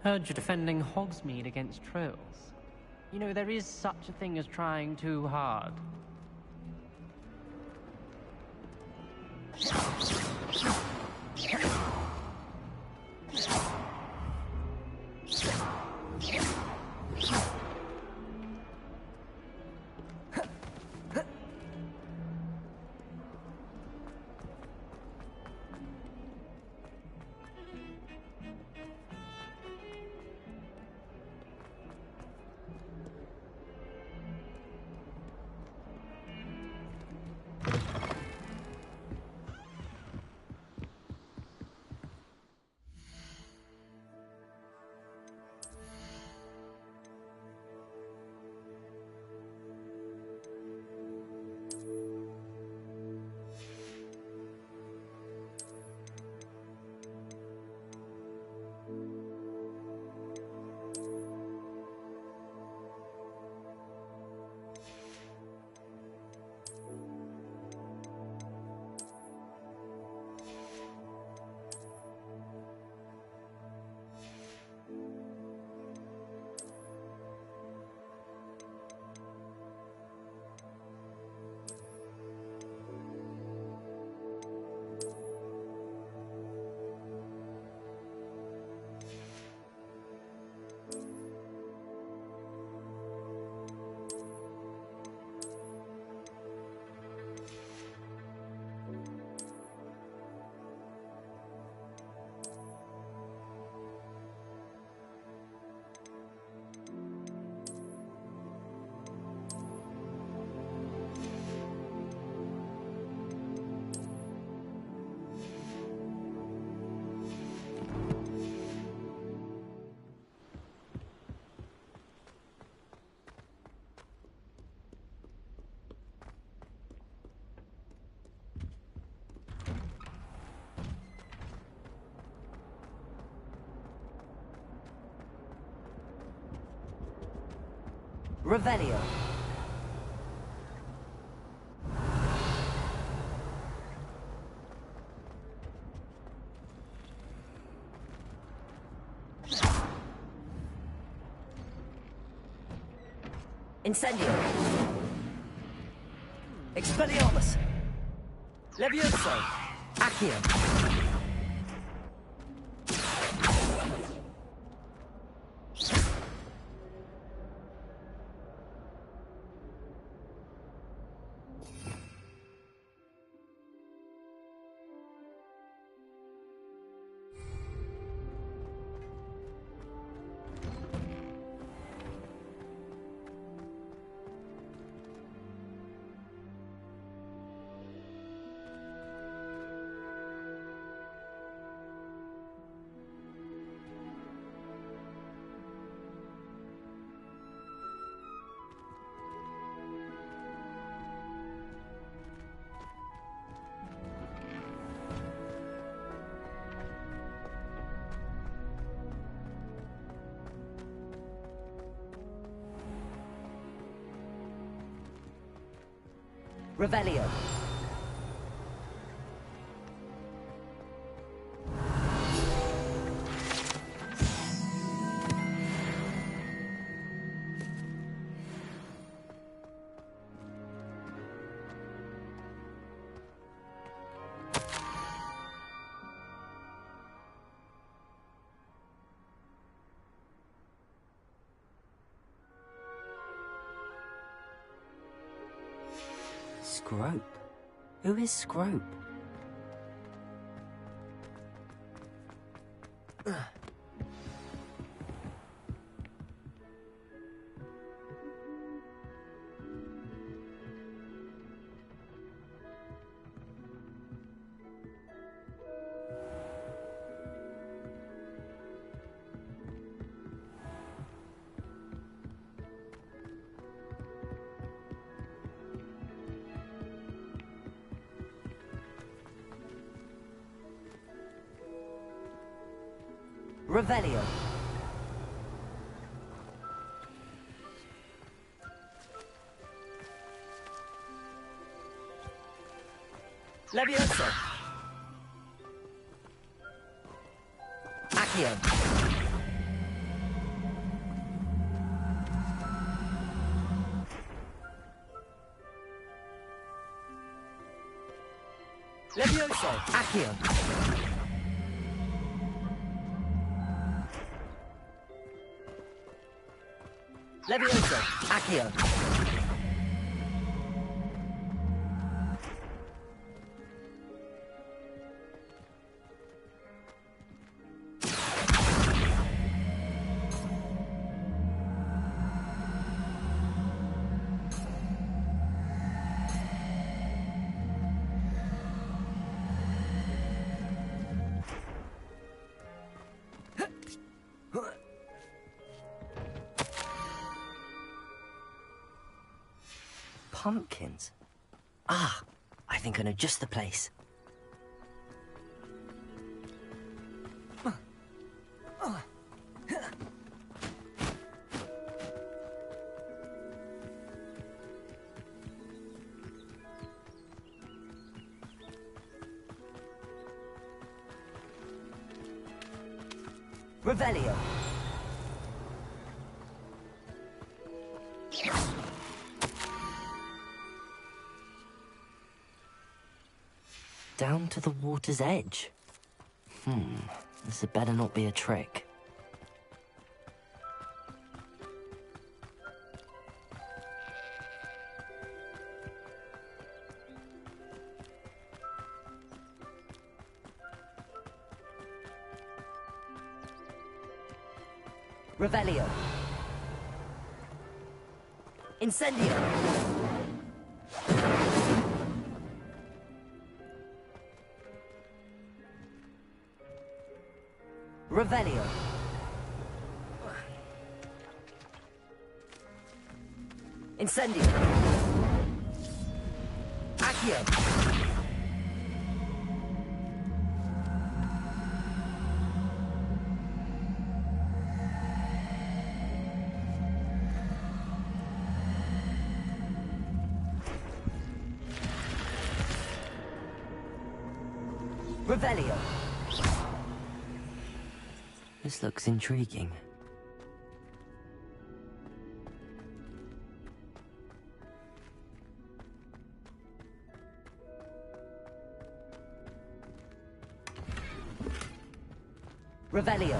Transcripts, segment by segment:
Heard you're defending Hogsmeade against trolls. You know, there is such a thing as trying too hard. Revelio. Incendio. Expelliarmus. Levioso. Accio. Revelio. Scrope? Who is Scrope? Revelio. Levioso. Accio. Levioso! Accio! Levioso! Accio! Pumpkins? Ah, I think I know just the place. Revelio. Down to the water's edge. This had better not be a trick. Revelio. Incendio. Revelio. Incendio. Accio. Revelio. This looks intriguing. Revelio.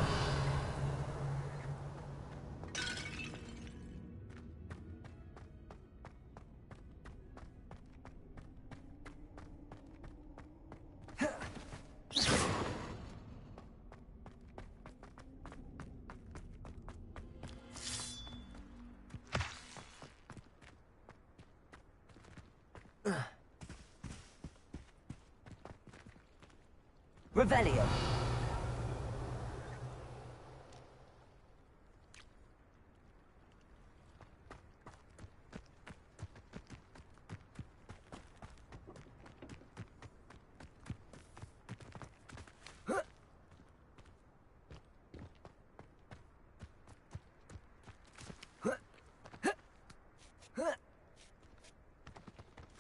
Revelio.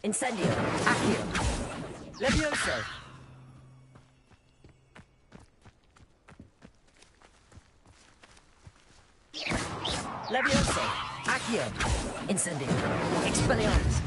Incendio. Accio. Levioso. Levioso. Accio. Incendio. Expelliarmus.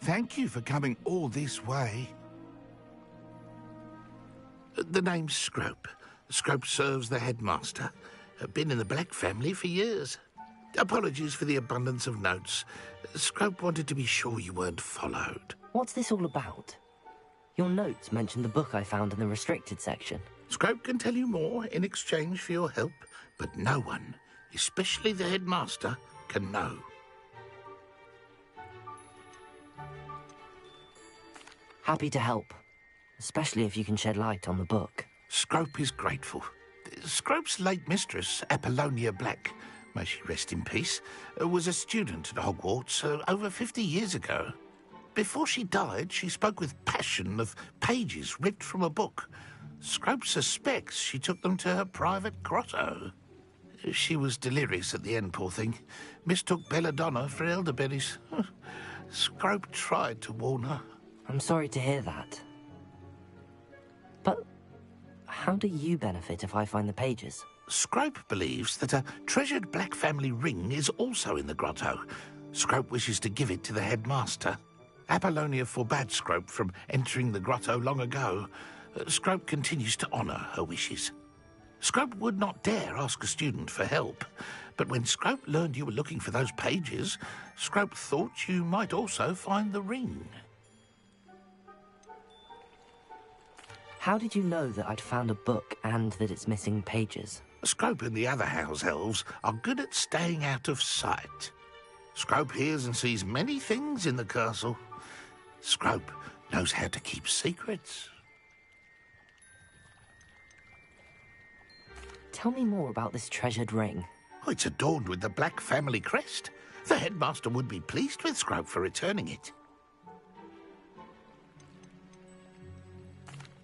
Thank you for coming all this way. The name's Scrope. Scrope serves the headmaster. Been in the Black family for years. Apologies for the abundance of notes. Scrope wanted to be sure you weren't followed. What's this all about? Your notes mentioned the book I found in the restricted section. Scrope can tell you more in exchange for your help, but no one, especially the headmaster, can know. Happy to help, especially if you can shed light on the book. Scrope is grateful. Scrope's late mistress, Apollonia Black, may she rest in peace, was a student at Hogwarts over 50 years ago. Before she died, she spoke with passion of pages ripped from a book. Scrope suspects she took them to her private grotto. She was delirious at the end, poor thing. Mistook belladonna for elderberries. Scrope tried to warn her. I'm sorry to hear that. But how do you benefit if I find the pages? Scrope believes that a treasured black family ring is also in the grotto. Scrope wishes to give it to the headmaster. Apollonia forbade Scrope from entering the grotto long ago. Scrope continues to honour her wishes. Scrope would not dare ask a student for help, but when Scrope learned you were looking for those pages, Scrope thought you might also find the ring. How did you know that I'd found a book and that it's missing pages? Scrope and the other house elves are good at staying out of sight. Scrope hears and sees many things in the castle. Scrope knows how to keep secrets. Tell me more about this treasured ring. Oh, it's adorned with the black family crest. The headmaster would be pleased with Scrope for returning it.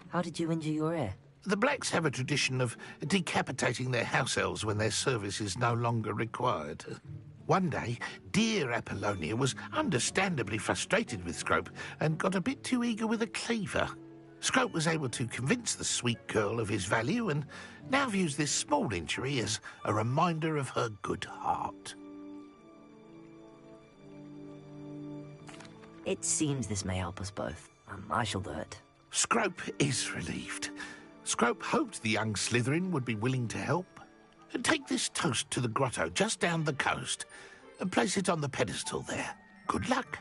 How did you injure your ear? The Blacks have a tradition of decapitating their house elves when their service is no longer required. One day, dear Apollonia was understandably frustrated with Scrope and got a bit too eager with a cleaver. Scrope was able to convince the sweet girl of his value and now views this small injury as a reminder of her good heart. It seems this may help us both. I shall do it. Scrope is relieved. Scrope hoped the young Slytherin would be willing to help. Take this toast to the grotto just down the coast and place it on the pedestal there. Good luck.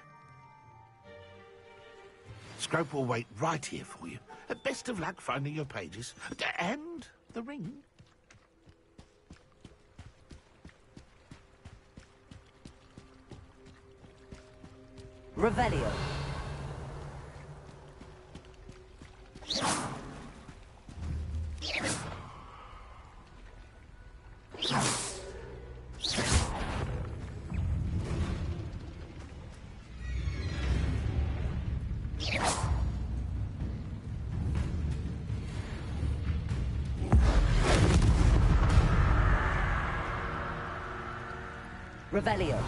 Scrope will wait right here for you. Best of luck finding your pages. And the ring. Revelio. Revelio.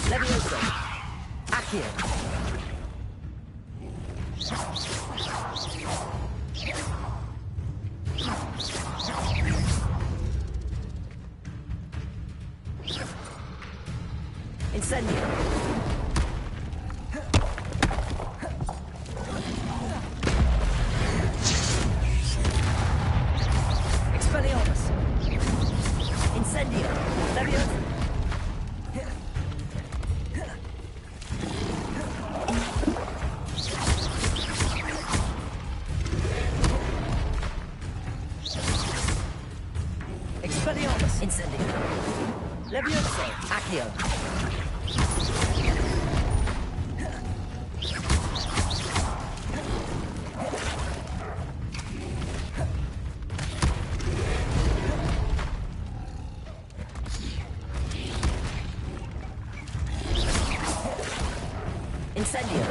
Levioso. Accio. Incendio. Expelliarmus. Incendio. Levioso. Expelliarmus. Incendio. Levioso. Accio. Incendio.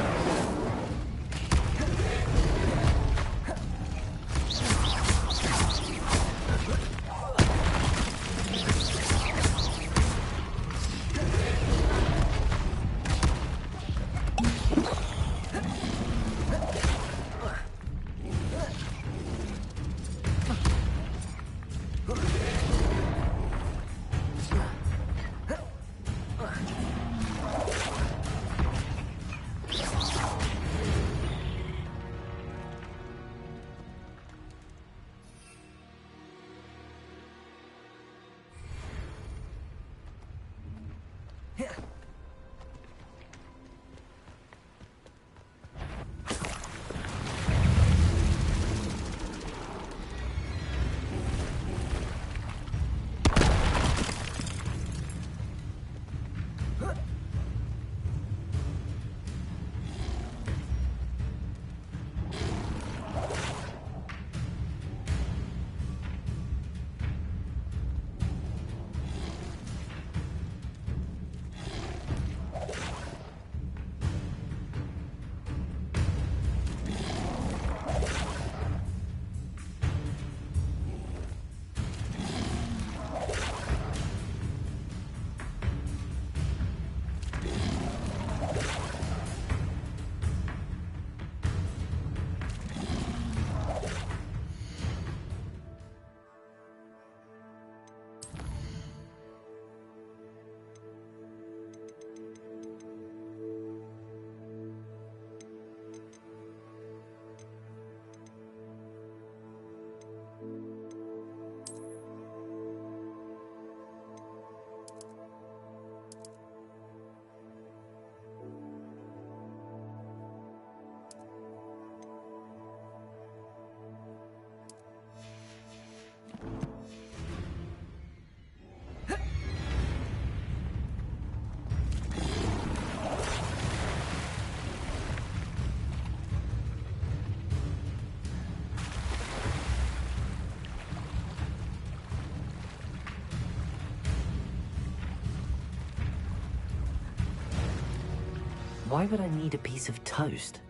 Why would I need a piece of toast?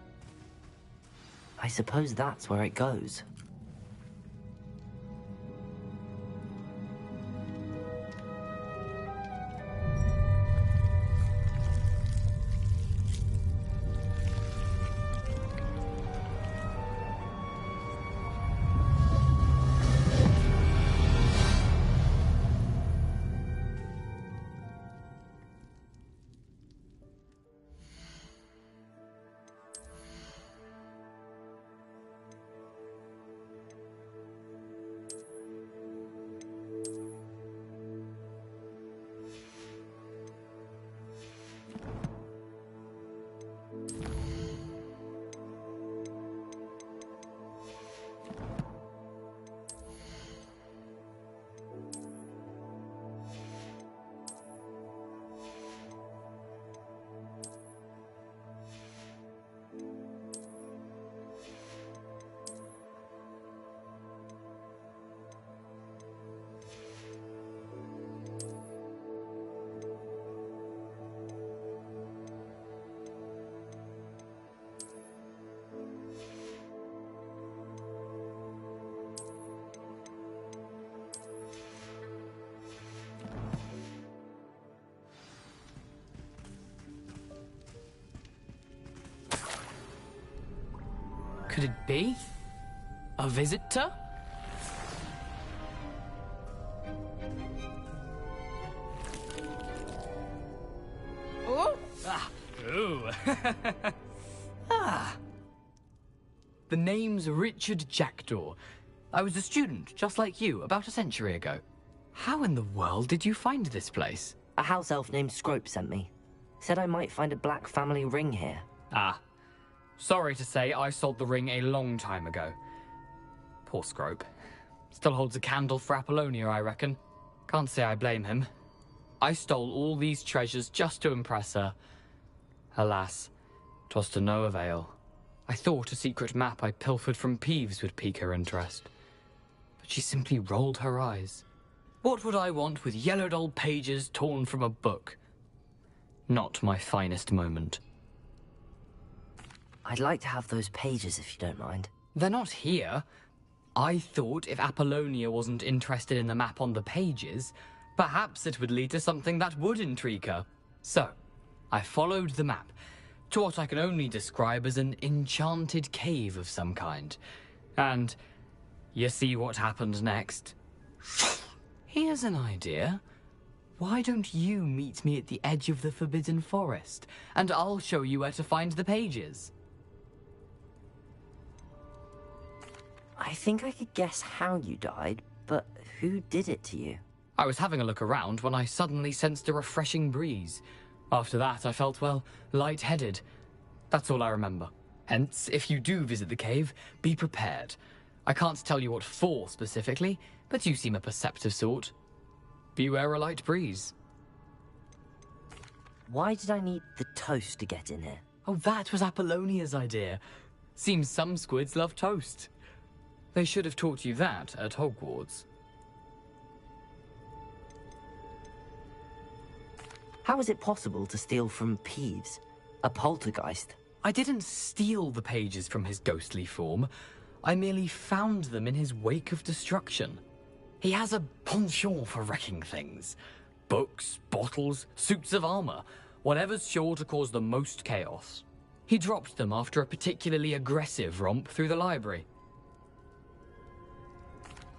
I suppose that's where it goes. Could it be? A visitor? Oh! Ah! Ooh! Ah! The name's Richard Jackdaw. I was a student, just like you, about a century ago. How in the world did you find this place? A house elf named Scrope sent me. Said I might find a black family ring here. Ah. Sorry to say, I sold the ring a long time ago. Poor Scrope. Still holds a candle for Apollonia, I reckon. Can't say I blame him. I stole all these treasures just to impress her. Alas, 'twas to no avail. I thought a secret map I pilfered from Peeves would pique her interest. But she simply rolled her eyes. What would I want with yellowed old pages torn from a book? Not my finest moment. I'd like to have those pages if you don't mind. They're not here. I thought if Apollonia wasn't interested in the map on the pages, perhaps it would lead to something that would intrigue her. So, I followed the map to what I can only describe as an enchanted cave of some kind. And you see what happened next? Here's an idea. Why don't you meet me at the edge of the Forbidden Forest, and I'll show you where to find the pages? I think I could guess how you died, but who did it to you? I was having a look around when I suddenly sensed a refreshing breeze. After that, I felt, well, lightheaded. That's all I remember. Hence, if you do visit the cave, be prepared. I can't tell you what for specifically, but you seem a perceptive sort. Beware a light breeze. Why did I need the toast to get in here? Oh, that was Apollonia's idea. Seems some squids love toast. They should have taught you that at Hogwarts. How is it possible to steal from Peeves, a poltergeist? I didn't steal the pages from his ghostly form. I merely found them in his wake of destruction. He has a penchant for wrecking things. Books, bottles, suits of armor, whatever's sure to cause the most chaos. He dropped them after a particularly aggressive romp through the library.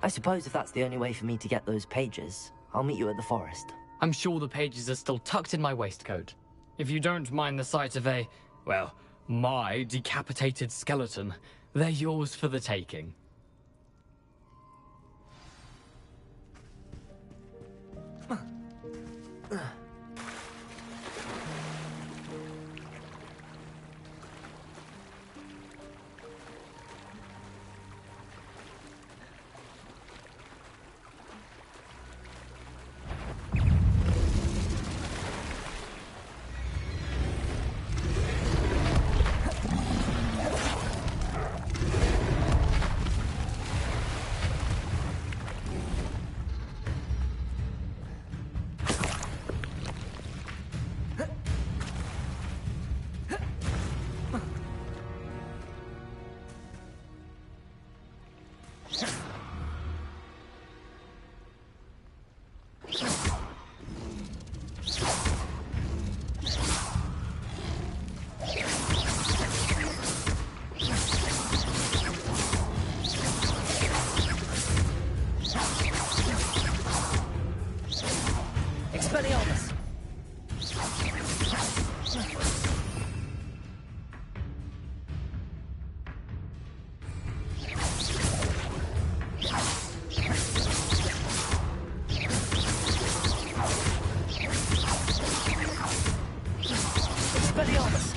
I suppose if that's the only way for me to get those pages, I'll meet you at the forest. I'm sure the pages are still tucked in my waistcoat. If you don't mind the sight of a, well, my decapitated skeleton, they're yours for the taking. Expelliarmus!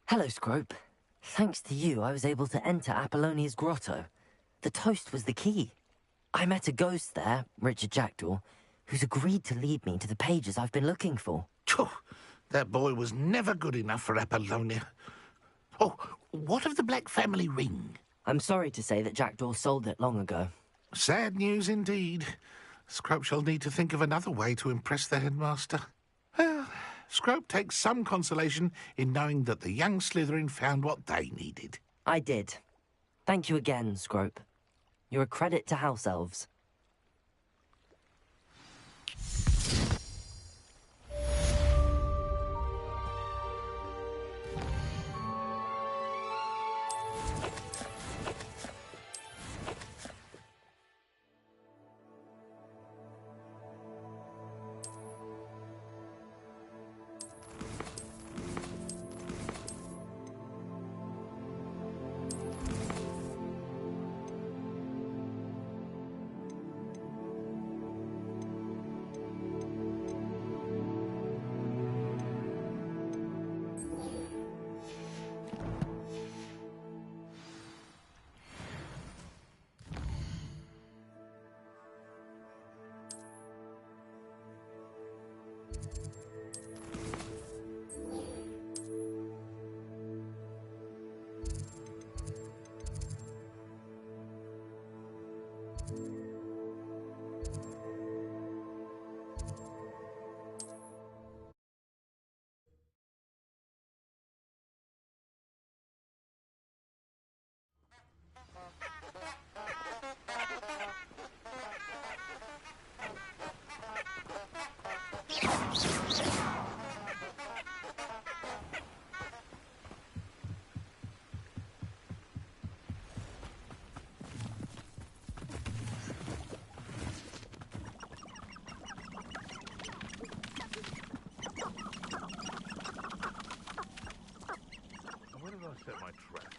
Hello, Scrope. Thanks to you, I was able to enter Apollonia's grotto. The toast was the key. I met a ghost there, Richard Jackdaw, who's agreed to lead me to the pages I've been looking for. Phew, that boy was never good enough for Apollonia. Oh, what of the Black family ring? I'm sorry to say that Jackdaw sold it long ago. Sad news indeed. Scrope shall need to think of another way to impress the headmaster. Well, Scrope takes some consolation in knowing that the young Slytherin found what they needed. I did. Thank you again, Scrope. You're a credit to House Elves.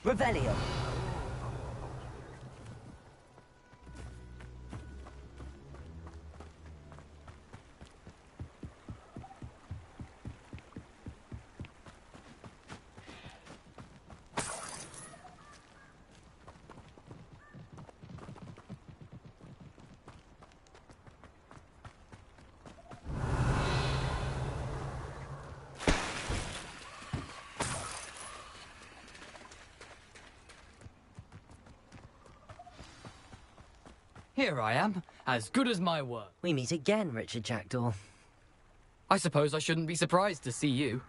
Revelio. Here I am, as good as my word. We meet again, Richard Jackdaw. I suppose I shouldn't be surprised to see you.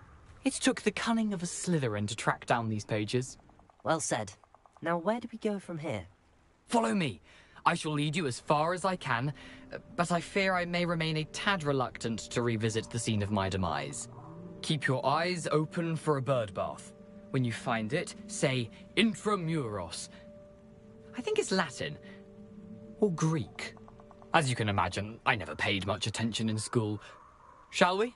It took the cunning of a Slytherin to track down these pages. Well said. Now where do we go from here? Follow me. I shall lead you as far as I can, but I fear I may remain a tad reluctant to revisit the scene of my demise. Keep your eyes open for a bird bath. When you find it, say intramuros. I think it's Latin. Or Greek. As you can imagine, I never paid much attention in school. Shall we?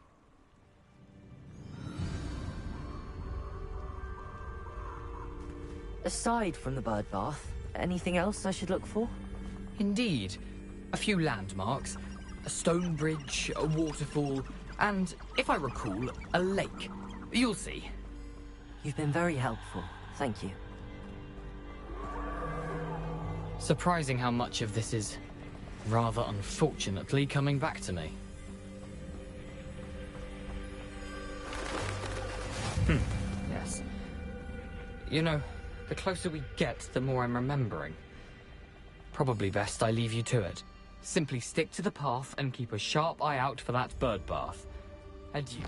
Aside from the bird bath, anything else I should look for? Indeed. A few landmarks. A stone bridge, a waterfall, and, if I recall, a lake. You'll see. You've been very helpful. Thank you. Surprising how much of this is, rather unfortunately, coming back to me. Yes. You know, the closer we get, the more I'm remembering. Probably best I leave you to it. Simply stick to the path and keep a sharp eye out for that bird bath. Adieu.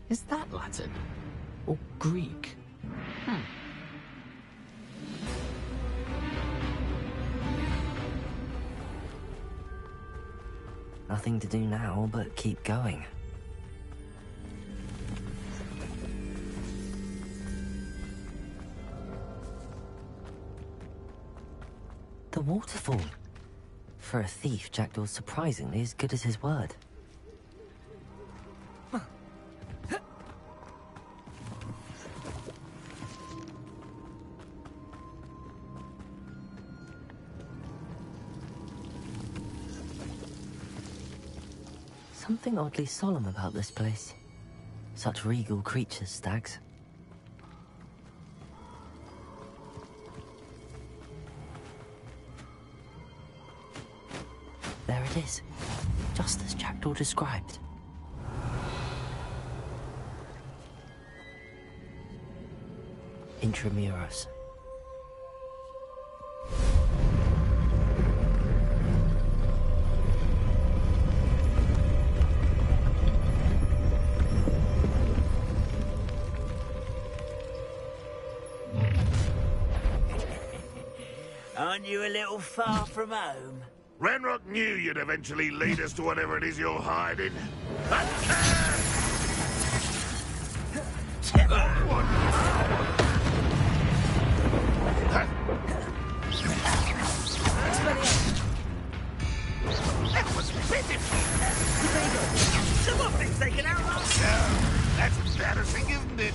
Is that Latin? Or Greek? Nothing to do now but keep going. The waterfall. For a thief, Jackdaw's surprisingly as good as his word. Something oddly solemn about this place. Such regal creatures, stags. There it is, just as Jackdaw described. Intramuros. Aren't you a little far from home? Ranrock knew you'd eventually lead us to whatever it is you're hiding. That was pitiful! Something's taken out last. That's embarrassing, isn't it?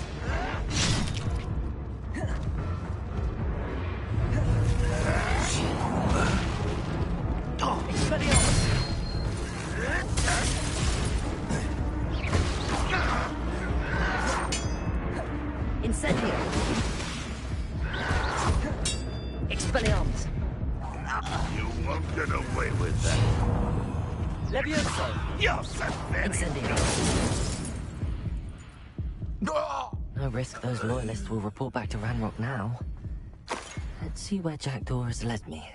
Incendio! Expelliarmus! You won't get away with that. Levioso! You're so very... Incendio! No risk those loyalists will report back to Ranrock now. Let's see where Jackdaw has led me.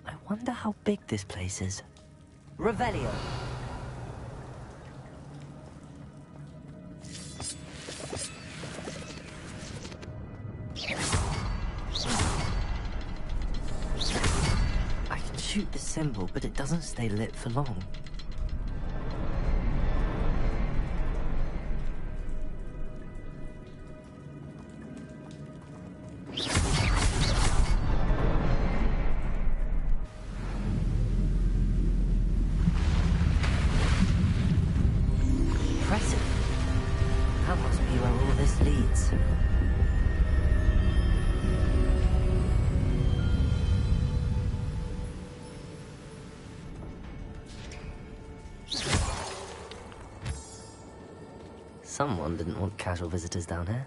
I wonder how big this place is. Revelio. I can shoot the symbol, but it doesn't stay lit for long. Someone didn't want casual visitors down here.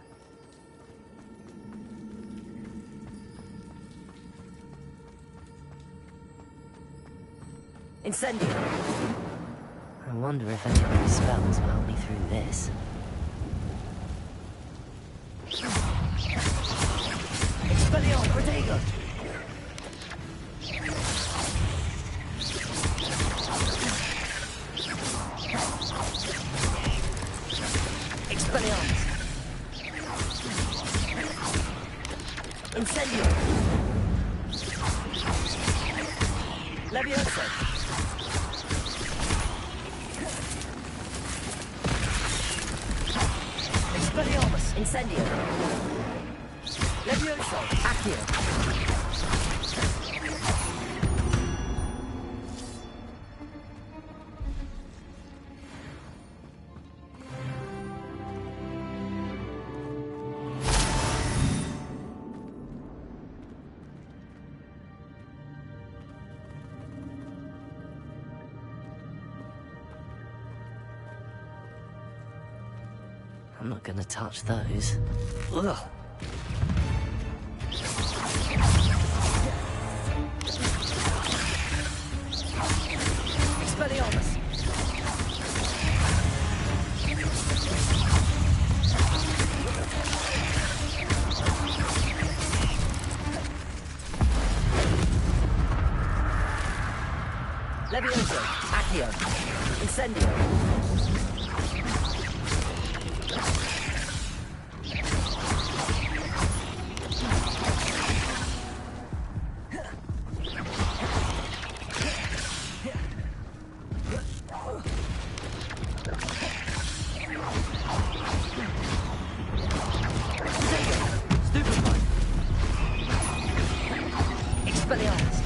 Incendio! I wonder if any of these spells will help me through this. Expelliarmus, Protego! Expelliarmus! Incendio! Levioso! Expelliarmus! Incendio! Levioso! Accio! I'm not gonna touch those. Ugh. Expelliarmus! Levioso! Accio! Incendio! Expelliarmus!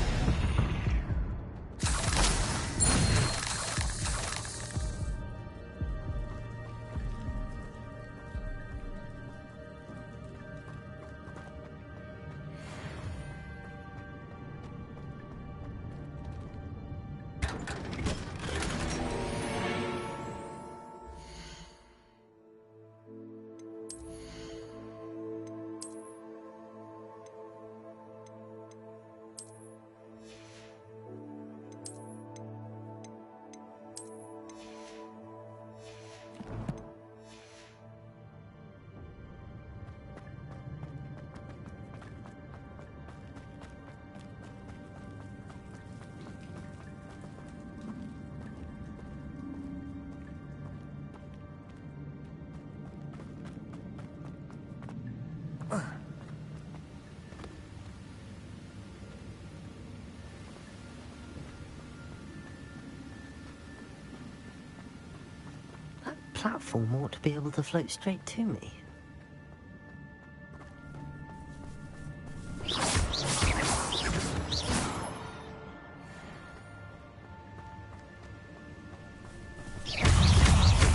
That platform ought to be able to float straight to me.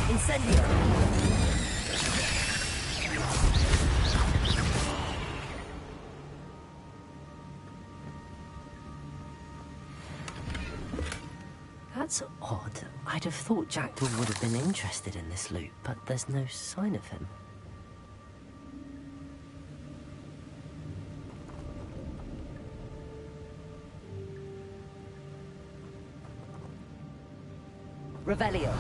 Incendio! That's odd. I'd have thought Jackdaw would have been interested in this loot, but there's no sign of him. Revelio.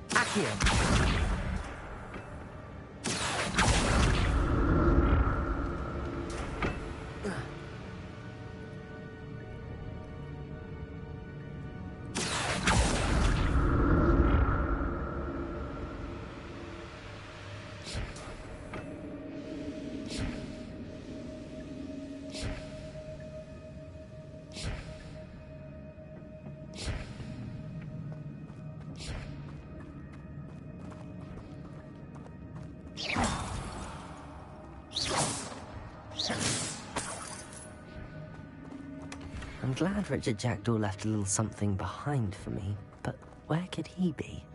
Accio. I'm glad Richard Jackdaw left a little something behind for me, but where could he be?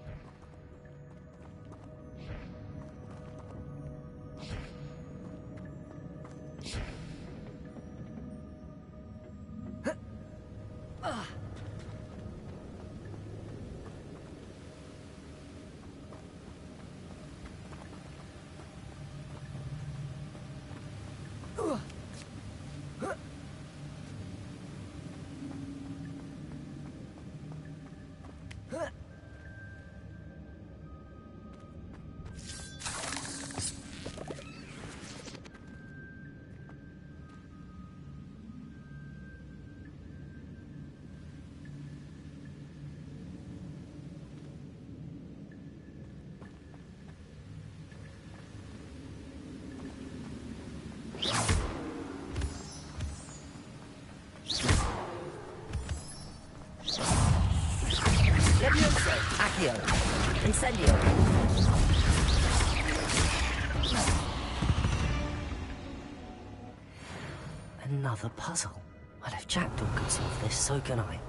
Accio. Incendio. Another puzzle. Well, if Jackdaw could solve this, so can I.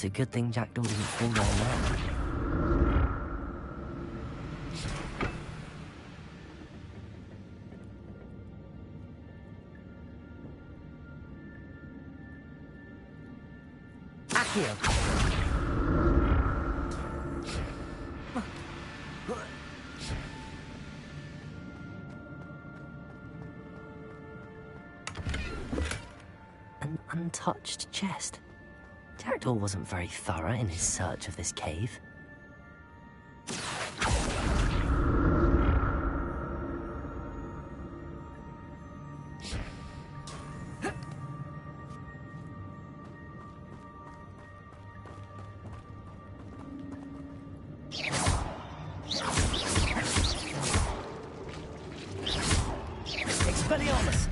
It's a good thing Jackdaw didn't fall down there. Accio! An untouched chest. Jackdaw wasn't very thorough in his search of this cave. Expelliarmus!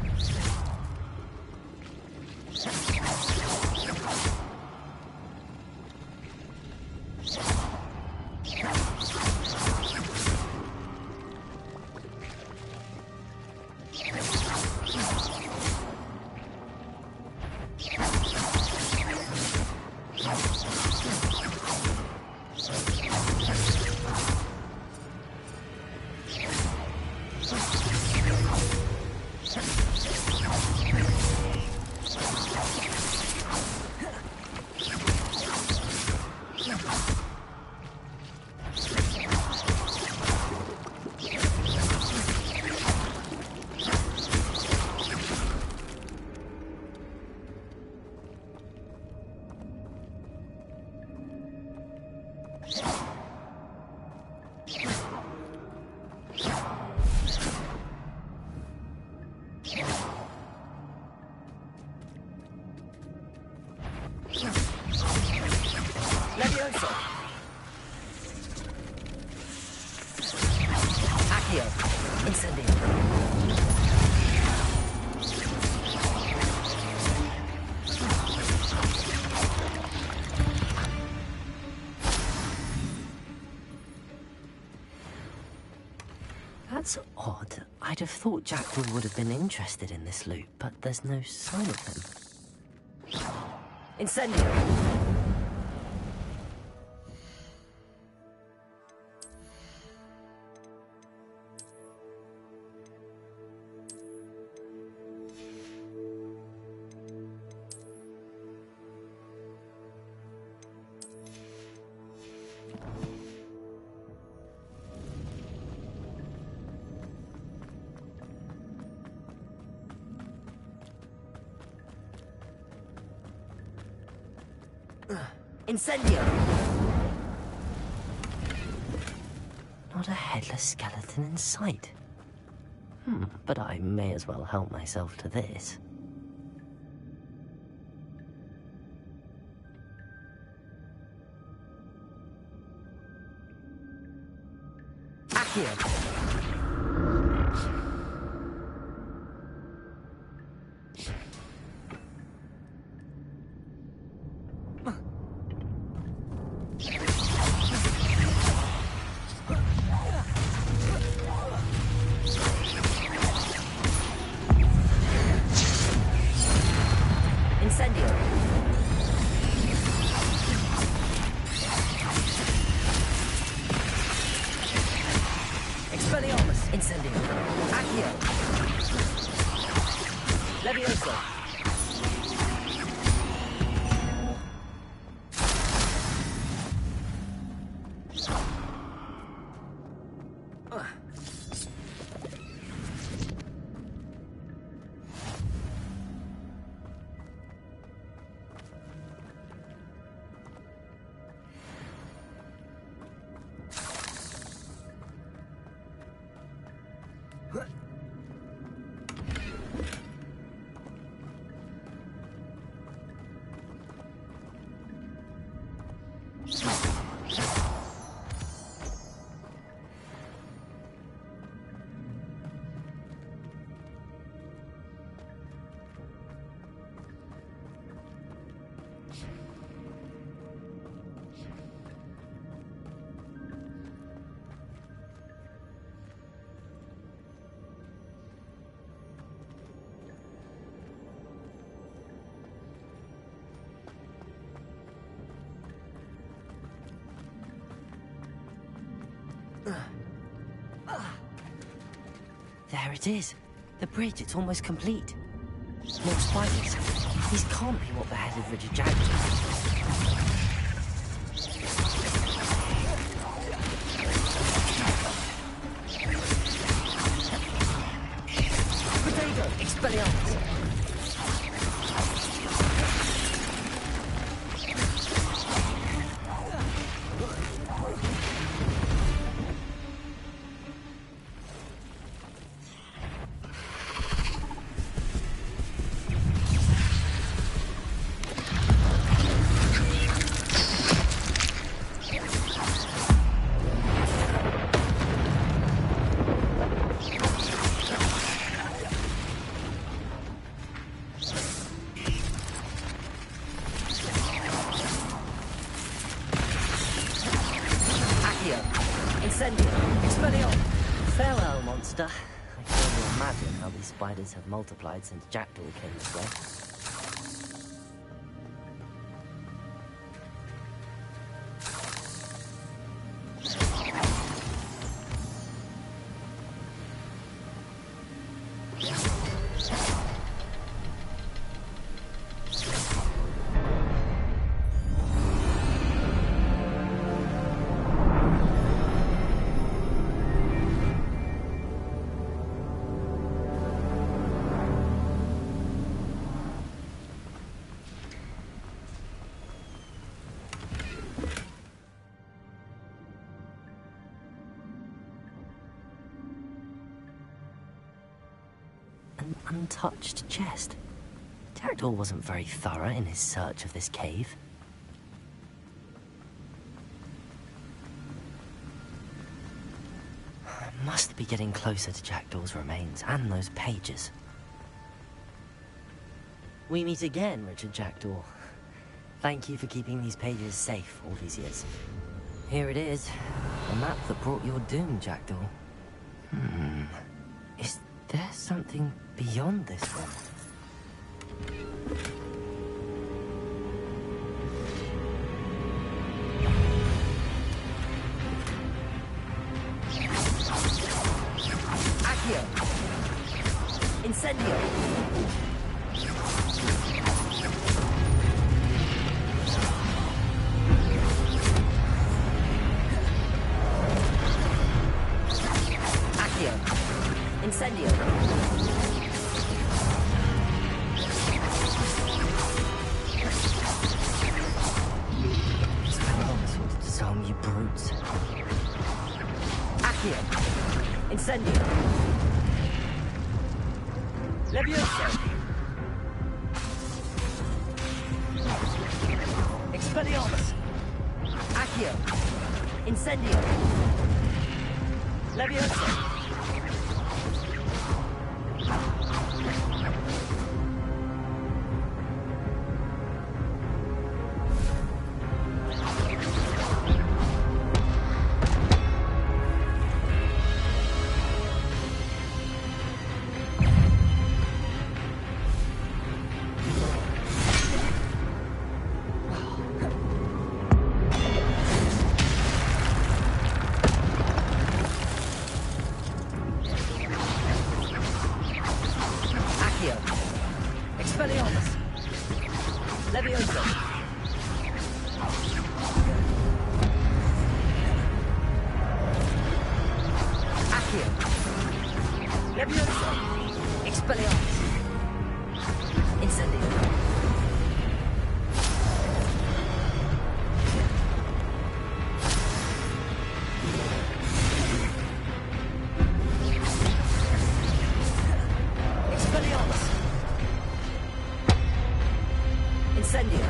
That's odd. I'd have thought Jackdaw would have been interested in this loot, but there's no sign of him. Incendio! Incendio! Not a headless skeleton in sight. But I may as well help myself to this. Accio! There it is. The bridge, it's almost complete. More spiders. These can't be what beheaded Richard Jackdaw. Potato! Expelliarmus! Farewell, monster. I can only imagine how these spiders have multiplied since Jackdaw came this way. An untouched chest. Jackdaw wasn't very thorough in his search of this cave. I must be getting closer to Jackdaw's remains and those pages. We meet again, Richard Jackdaw. Thank you for keeping these pages safe all these years. Here it is, the map that brought your doom, Jackdaw. Is there something beyond this one? Accio! Incendio! Accio! Incendio! Disarm you brutes. Accio! Incendio! Levioso! Expelliarmus! Accio! Incendio! Levioso! Expelliarmus! Levioso! Accio! Levioso! Expelliarmus! Incendio! Expelliarmus! Incendio!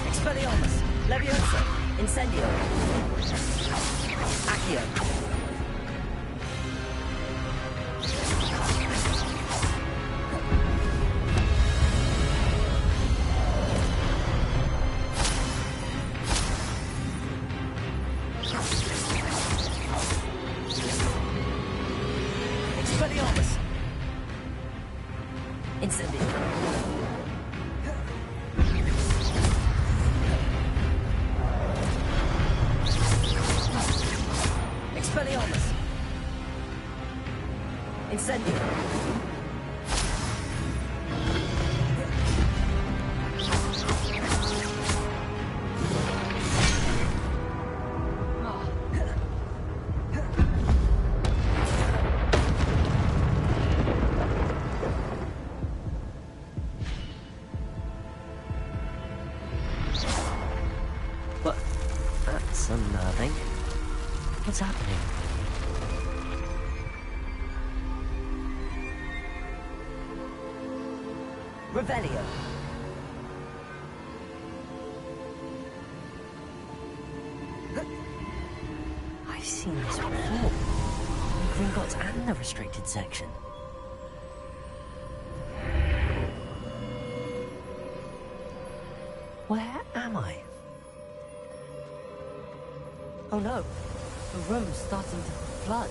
Expelliarmus! Levioso! Incendio! Accio! Expelliarmus! Incendio! Expelliarmus! Incendio! But that's unnerving. What's happening? Revelio! I've seen this before. In Gringotts and the restricted section. Where am I? Oh no, the room's starting to flood.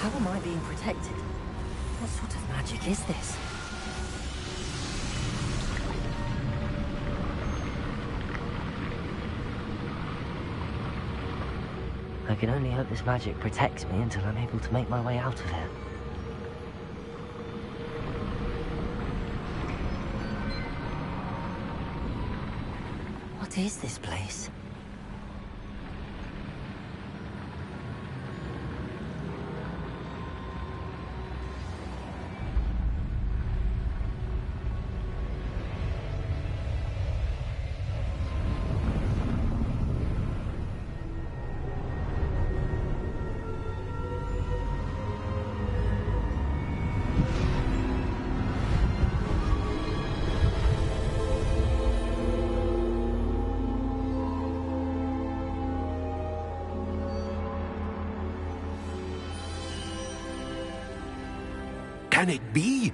How am I being protected? What sort of magic is this? I can only hope this magic protects me until I'm able to make my way out of here. What is this place? can it be?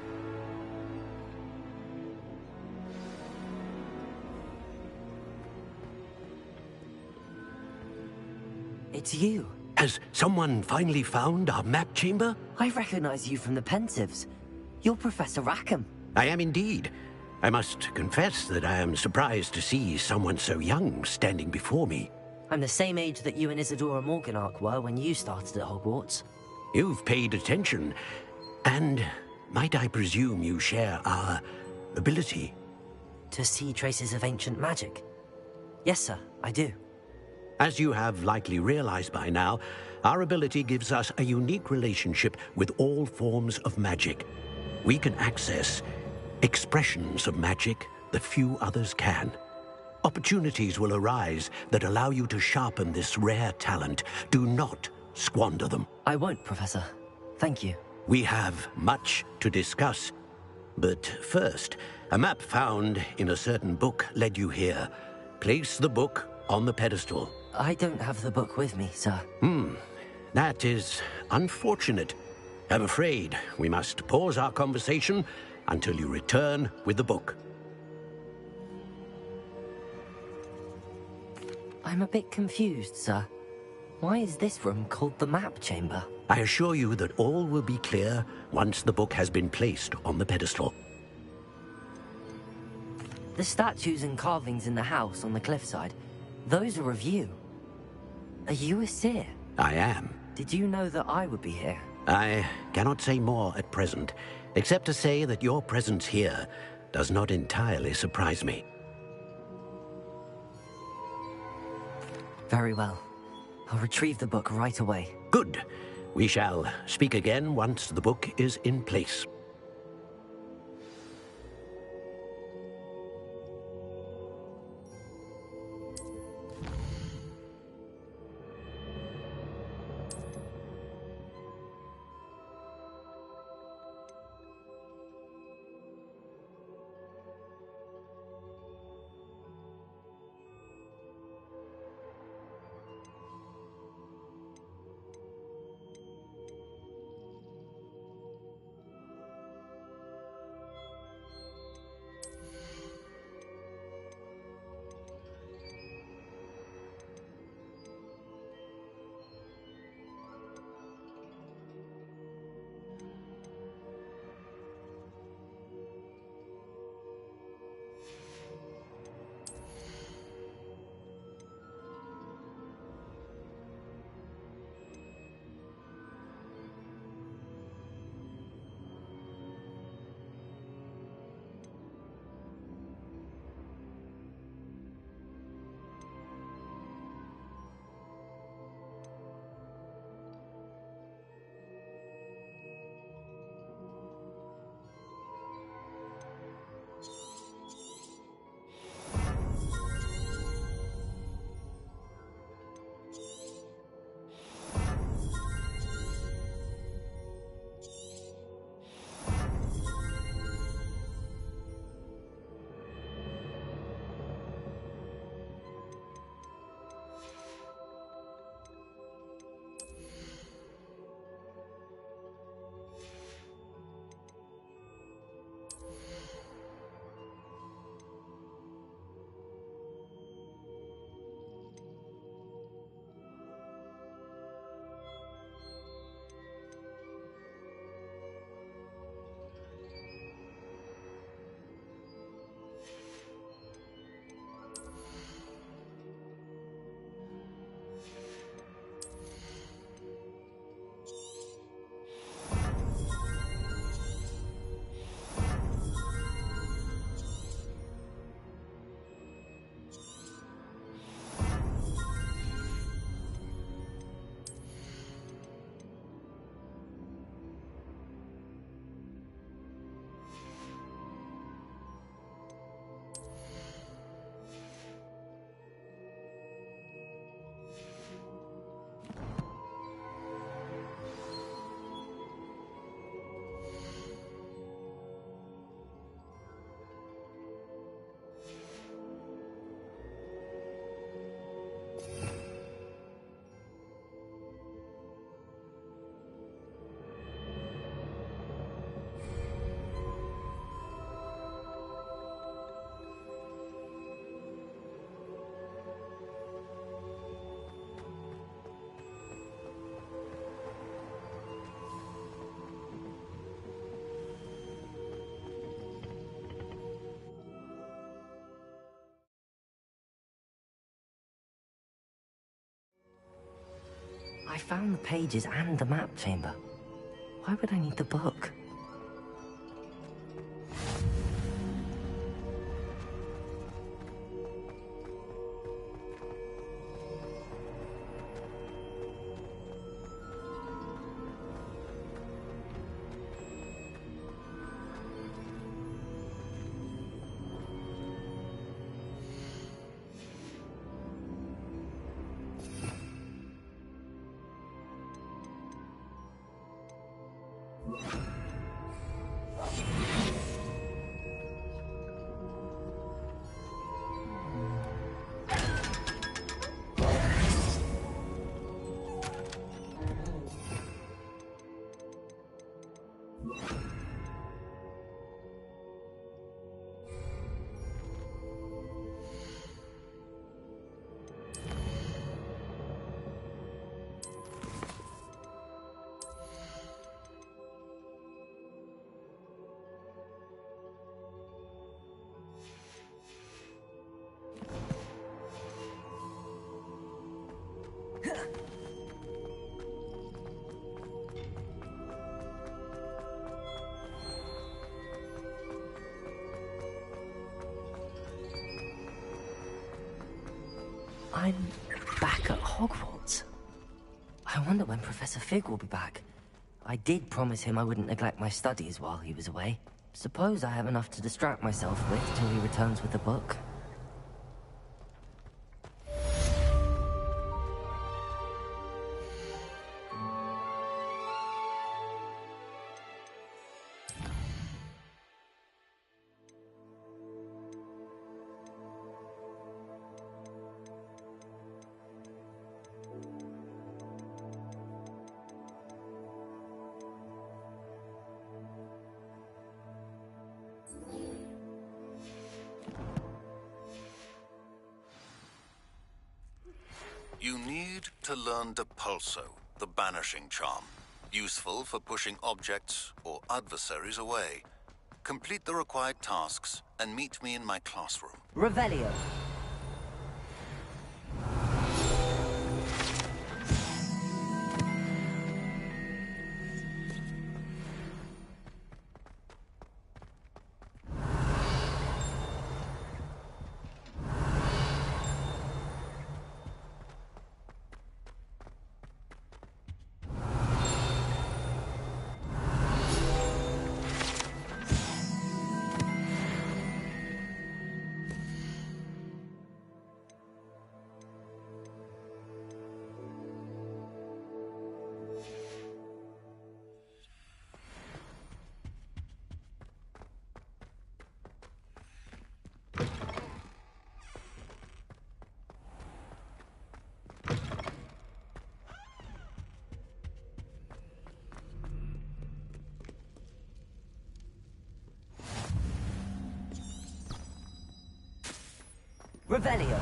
It's you. Has someone finally found our map chamber? I recognize you from the Pensieves. You're Professor Rackham. I am indeed. I must confess that I am surprised to see someone so young standing before me. I'm the same age that you and Isadora Morganach were when you started at Hogwarts. You've paid attention, and might I presume you share our ability? To see traces of ancient magic? Yes, sir, I do. As you have likely realized by now, our ability gives us a unique relationship with all forms of magic. We can access expressions of magic that few others can. Opportunities will arise that allow you to sharpen this rare talent. Do not squander them. I won't, Professor. Thank you. We have much to discuss. But first, a map found in a certain book led you here. Place the book on the pedestal. I don't have the book with me, sir. That is unfortunate. I'm afraid we must pause our conversation until you return with the book. I'm a bit confused, sir. Why is this room called the map chamber? I assure you that all will be clear once the book has been placed on the pedestal. The statues and carvings in the house on the cliffside, those are of you. Are you a seer? I am. Did you know that I would be here? I cannot say more at present, except to say that your presence here does not entirely surprise me. Very well. I'll retrieve the book right away. Good. We shall speak again once the book is in place. found the pages and the map chamber. Why would I need the book? I'm back at Hogwarts. I wonder when Professor Fig will be back. I did promise him I wouldn't neglect my studies while he was away. Suppose I have enough to distract myself with till he returns with the book. You need to learn Depulso, the banishing charm. Useful for pushing objects or adversaries away. Complete the required tasks and meet me in my classroom. Revelio. Revelio.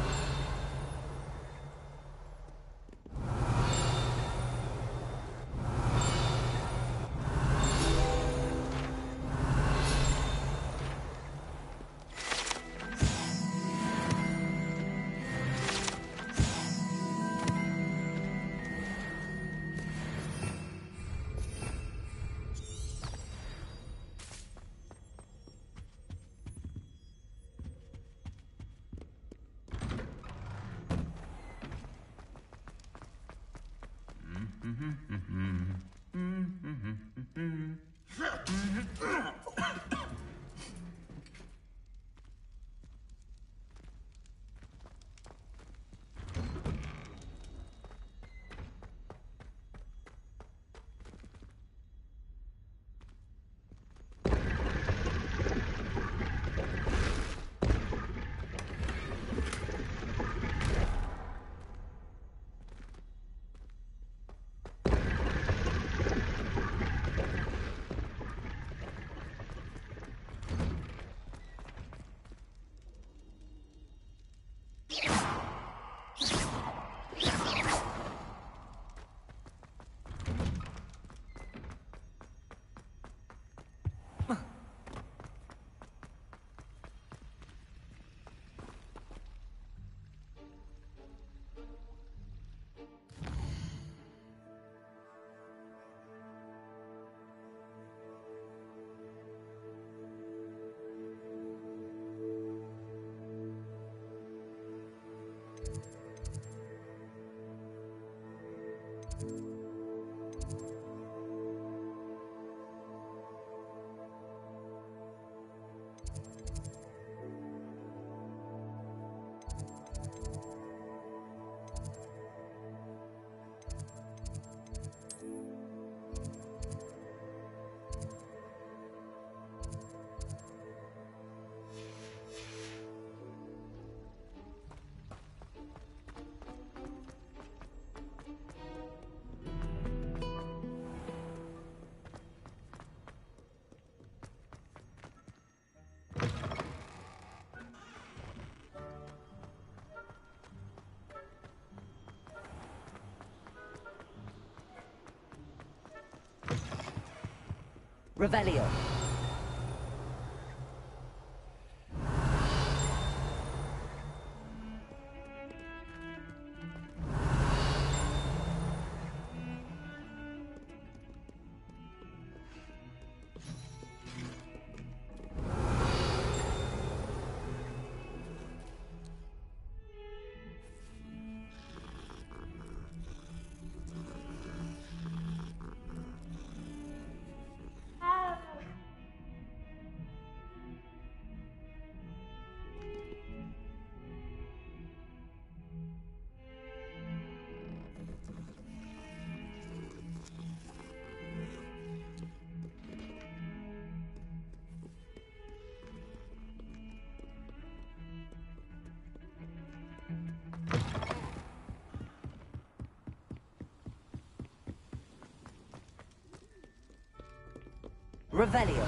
Revelio. Revelio.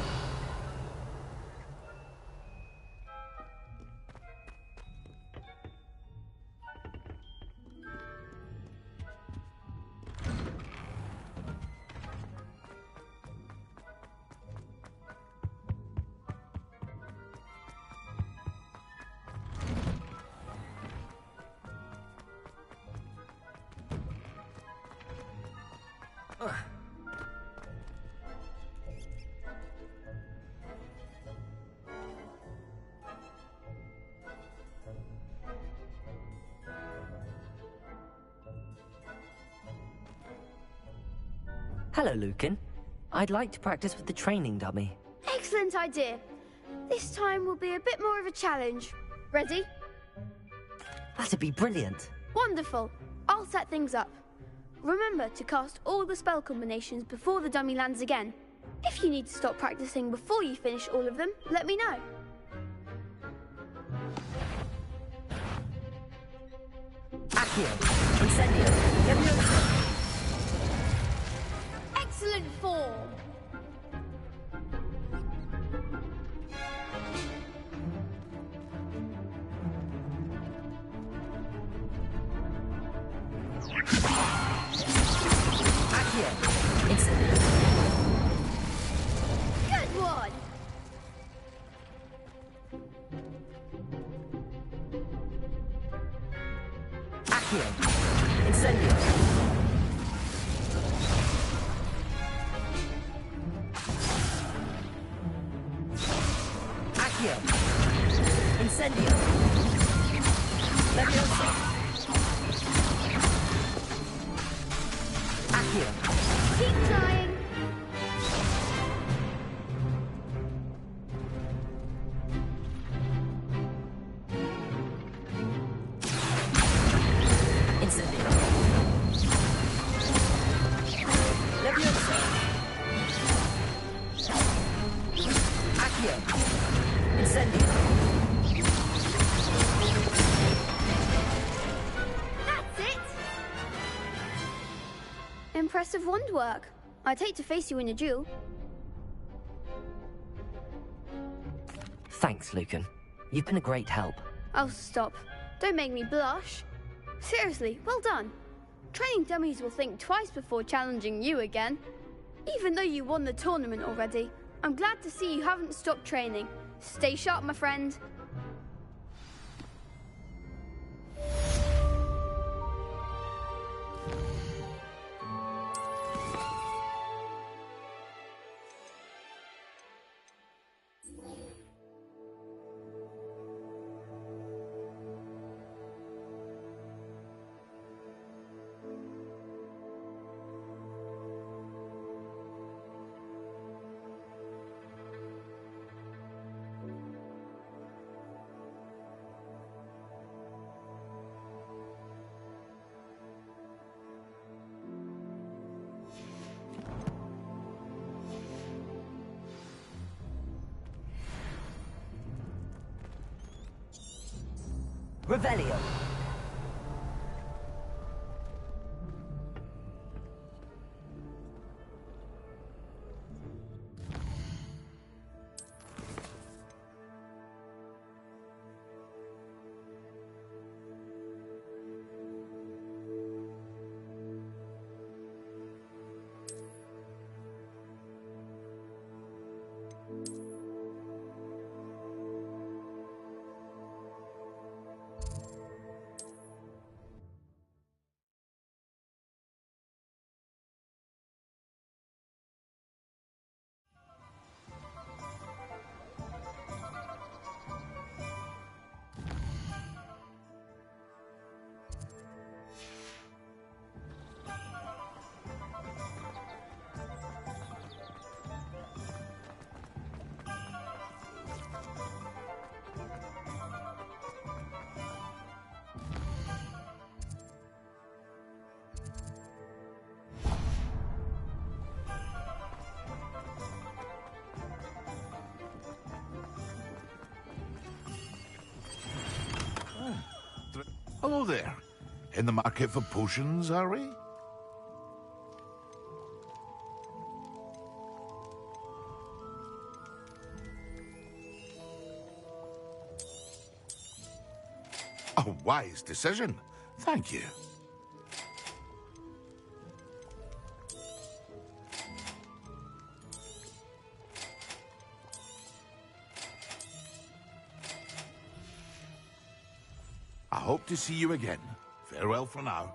Hello, Lucan. I'd like to practice with the training dummy. Excellent idea. This time will be a bit more of a challenge. Ready? That'd be brilliant. Wonderful. I'll set things up. Remember to cast all the spell combinations before the dummy lands again. If you need to stop practicing before you finish all of them, let me know. Accio. Incendio. Leviosa. Excellent form. Accio. Incendio. Good one. Accio. Incendio. Accio. Incendio. Leviosa. Accio. Keep trying. Incendio. Leviosa. Accio. Incendio. That's it. Impressive wand work. I'd hate to face you in a duel. Thanks, Lucan. You've been a great help. Oh, stop. Don't make me blush. Seriously, well done. Training dummies will think twice before challenging you again. Even though you won the tournament already, I'm glad to see you haven't stopped training. Stay sharp, my friend. Revelio. Hello there. In the market for potions, are we? A wise decision. Thank you. I hope to see you again. Farewell for now.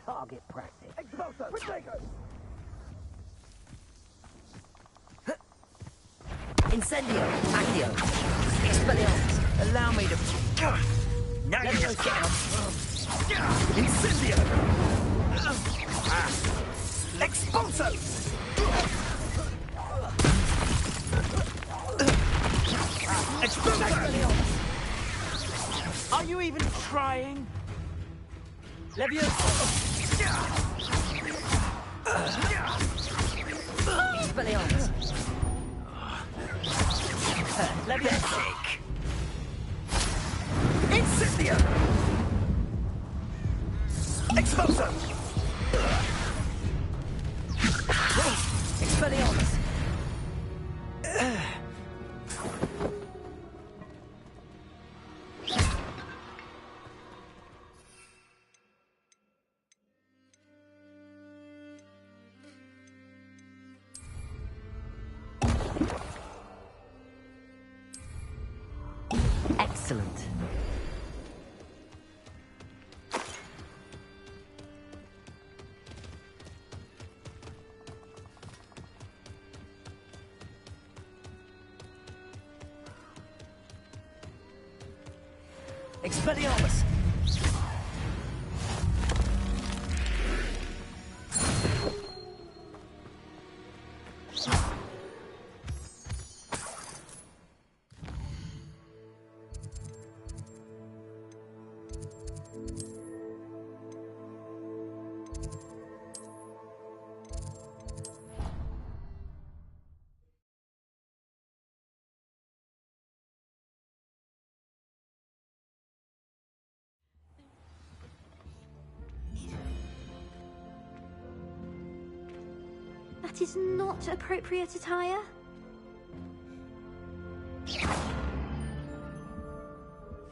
Target practice. Expulso! Protego! Incendio. Accio. Expelliarmus. Allow me to... Now you're just getting Incendio! Expulso! Expulso! Are you even trying? Leviosa. Expelliarmus. Leviosa. Incendio! Expulso! Expelliarmus. Excellent. Expelliarmus. That is not appropriate attire.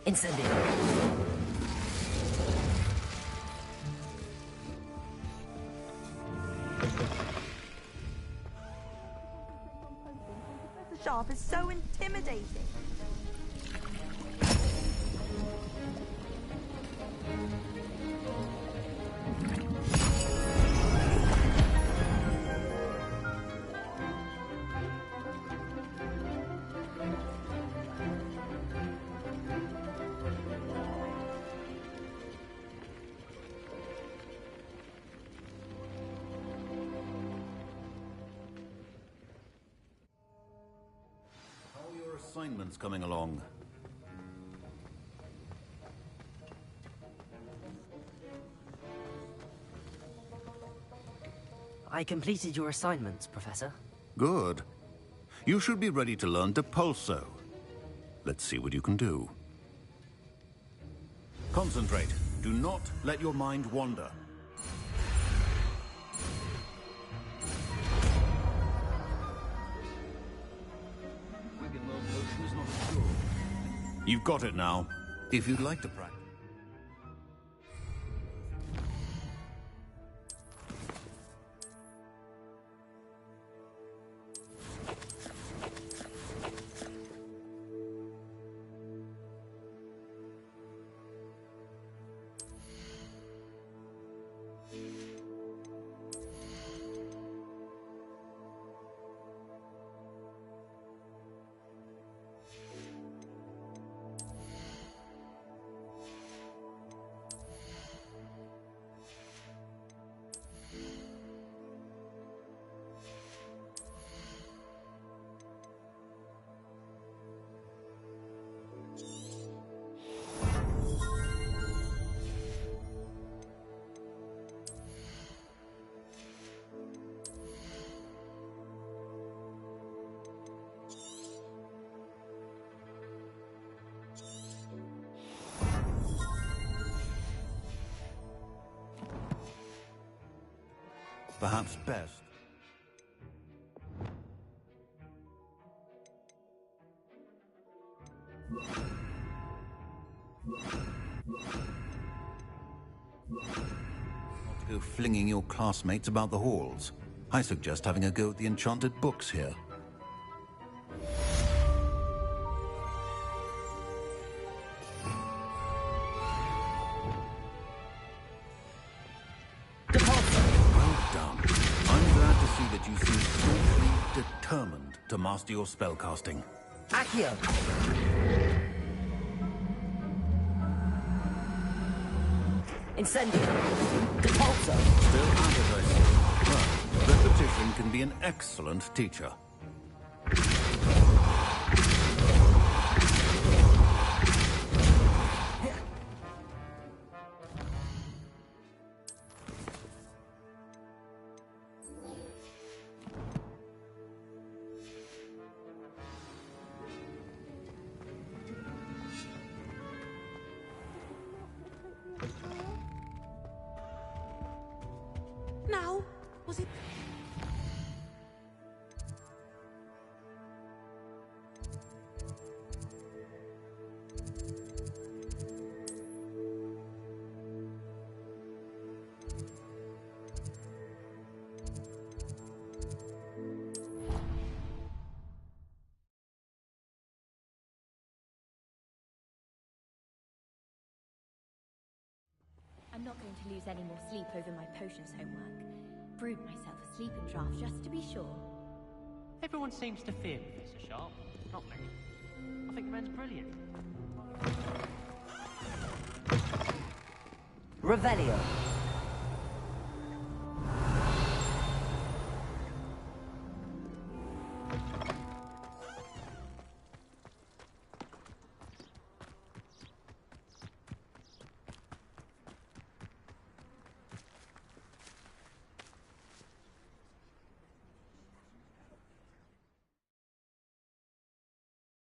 Incendio. Professor Sharp is so intimidating. assignments coming along? I completed your assignments, Professor. Good. You should be ready to learn Depulso. Let's see what you can do. Concentrate. Do not let your mind wander. You've got it now. If you'd like to practice. Perhaps best. Not to go flinging your classmates about the halls. I suggest having a go at the enchanted books here. You seem strongly determined to master your spellcasting. Accio! Incendio! Depulso! Still appetizing. Well, repetition can be an excellent teacher. Now, was it... I'm not going to lose any more sleep over my potions homework. Brewed myself a sleeping draft just to be sure. Everyone seems to fear Professor Sharp. Not me. I think the man's brilliant. Revelio!